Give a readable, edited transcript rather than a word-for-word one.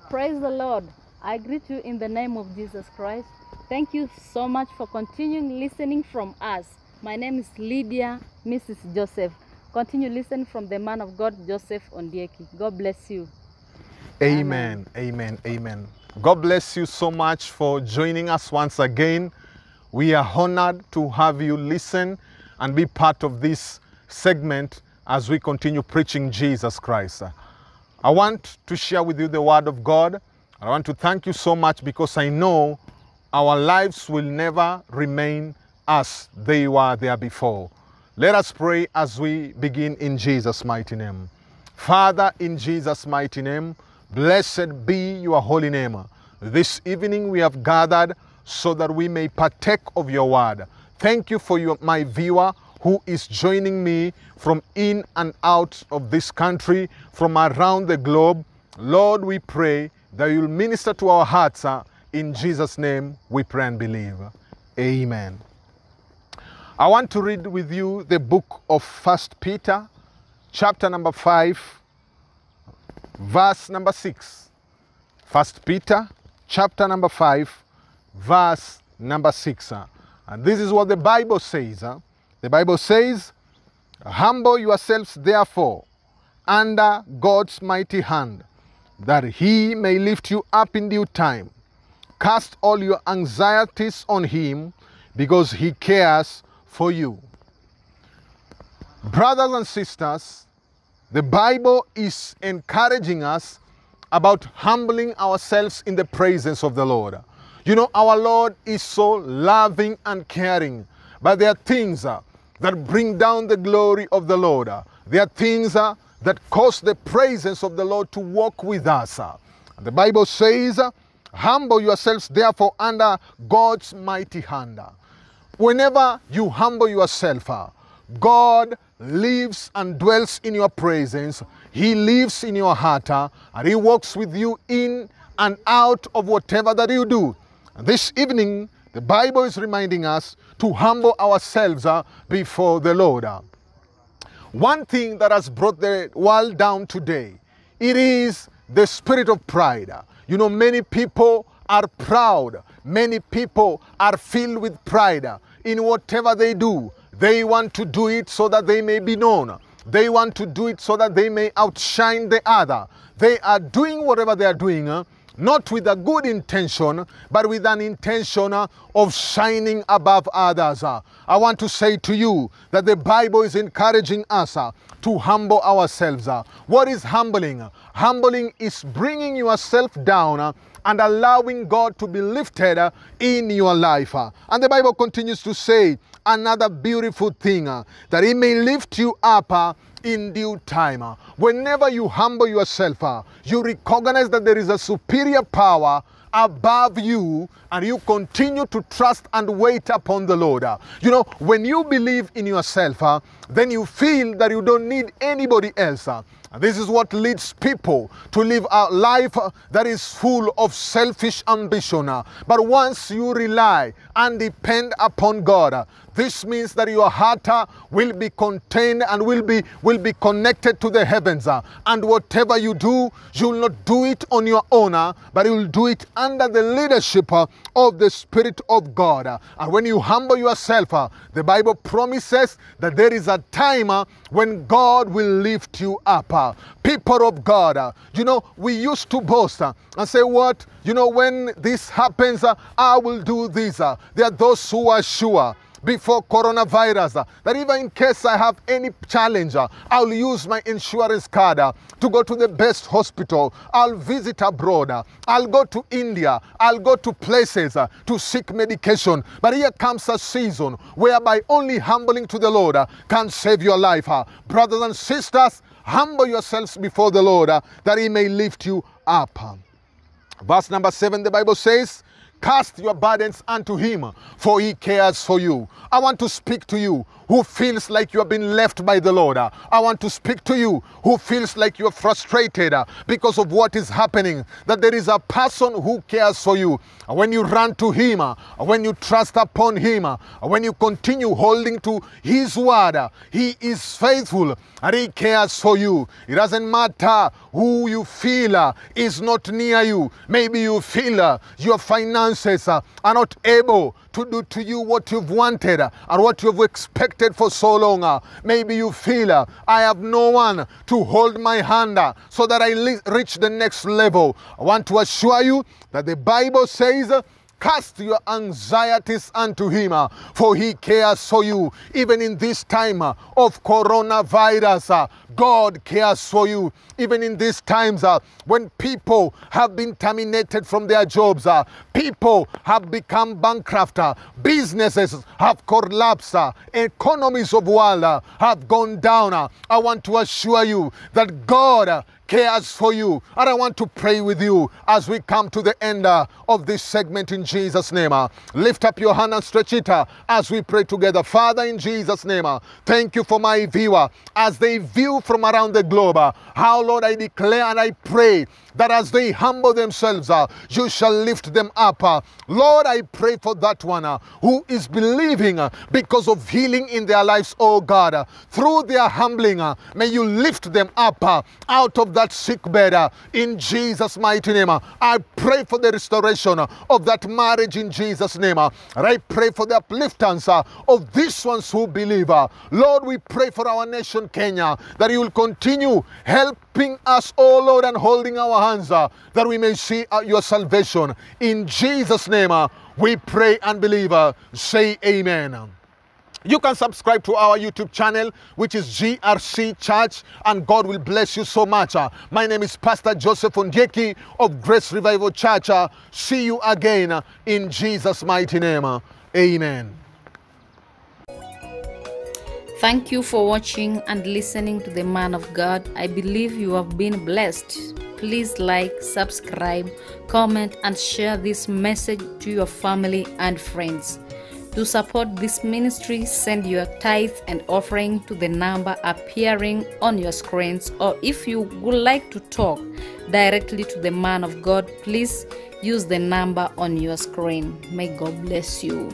Praise the Lord. I greet you in the name of Jesus Christ. Thank you so much for continuing listening from us. My name is Lydia, Mrs. Joseph. Continue listening from the man of God, Joseph Ondieki. God bless you. Amen. Amen. Amen. God bless you so much for joining us once again. We are honored to have you listen and be part of this segment as we continue preaching Jesus Christ. I want to share with you the word of God. I want to thank you so much because I know our lives will never remain as they were there before. Let us pray as we begin in Jesus' mighty name. Father, in Jesus' mighty name, blessed be your holy name. This evening we have gathered so that we may partake of your word. Thank you for my viewer who is joining me from in and out of this country, from around the globe. Lord, we pray that you'll minister to our hearts. In Jesus' name we pray and believe. Amen. I want to read with you the book of 1 Peter, chapter number 5, verse number 6. 1 Peter, chapter number 5, verse number 6. And this is what the Bible says. The Bible says, humble yourselves therefore under God's mighty hand, that he may lift you up in due time. Cast all your anxieties on him, because he cares for you. Brothers and sisters, the Bible is encouraging us about humbling ourselves in the presence of the Lord. You know, our Lord is so loving and caring, but there are things that bring down the glory of the Lord. There are things that cause the presence of the Lord to walk with us. The Bible says, humble yourselves therefore under God's mighty hand. Whenever you humble yourself, God lives and dwells in your presence. He lives in your heart, and he walks with you in and out of whatever that you do. And this evening, the Bible is reminding us to humble ourselves before the Lord. One thing that has brought the world down today, it is the spirit of pride. You know, many people are proud. Many people are filled with pride in whatever they do. They want to do it so that they may be known. They want to do it so that they may outshine the other. They are doing whatever they are doing, not with a good intention, but with an intention of shining above others. I want to say to you that the Bible is encouraging us to humble ourselves. What is humbling? Humbling is bringing yourself down and allowing God to be lifted in your life. And the Bible continues to say another beautiful thing, that he may lift you up in due time. Whenever you humble yourself, you recognize that there is a superior power above you, and you continue to trust and wait upon the Lord. You know, when you believe in yourself, then you feel that you don't need anybody else. And this is what leads people to live a life that is full of selfish ambition. But once you rely and depend upon God, this means that your heart will be contained and will be connected to the heavens. And whatever you do, you will not do it on your own, but you will do it under the leadership of the Spirit of God. And when you humble yourself, the Bible promises that there is a time when God will lift you up. People of God, you know, we used to boast and say, what? You know, when this happens, I will do this. There are those who are sure before coronavirus that even in case I have any challenge, I'll use my insurance card to go to the best hospital. I'll visit abroad. I'll go to India. I'll go to places to seek medication. But here comes a season whereby only humbling to the Lord can save your life. Brothers and sisters, humble yourselves before the Lord that he may lift you up. Verse number 7, the Bible says, cast your burdens unto him, for he cares for you. I want to speak to you. who feels like you have been left by the Lord. I want to speak to you who feels like you are frustrated because of what is happening, that there is a person who cares for you. When you run to Him, when you trust upon Him, when you continue holding to His word, He is faithful and He cares for you. It doesn't matter who you feel is not near you. Maybe you feel your finances are not able to do to you what you've wanted and what you've expected for so long. Maybe you feel I have no one to hold my hand so that I reach the next level. I want to assure you that the Bible says, cast your anxieties unto Him, for He cares for you. Even in this time of coronavirus, God cares for you. Even in these times when people have been terminated from their jobs, people have become bankrupt, businesses have collapsed, economies of the world have gone down. I want to assure you that God cares for you. And I want to pray with you as we come to the end of this segment in Jesus' name. Lift up your hand and stretch it as we pray together. Father, in Jesus' name, thank you for my viewer as they view from around the globe. How, Lord, I declare and I pray that as they humble themselves, you shall lift them up. Lord, I pray for that one who is believing because of healing in their lives, oh God. Through their humbling, may you lift them up out of that sick bed in Jesus' mighty name. I pray for the restoration of that marriage in Jesus' name. And I pray for the upliftance of these ones who believe. Lord, we pray for our nation, Kenya, that you will continue helping us, oh Lord, and holding our hands that we may see your salvation. In Jesus' name, we pray and believe. Say amen. You can subscribe to our YouTube channel, which is GRC Church, and God will bless you so much. My name is Pastor Joseph Ondieki of Grace Revival Church. See you again in Jesus' mighty name. Amen. Thank you for watching and listening to the Man of God. I believe you have been blessed. Please like, subscribe, comment, and share this message to your family and friends. To support this ministry, send your tithe and offering to the number appearing on your screens, or if you would like to talk directly to the Man of God, please use the number on your screen. May God bless you.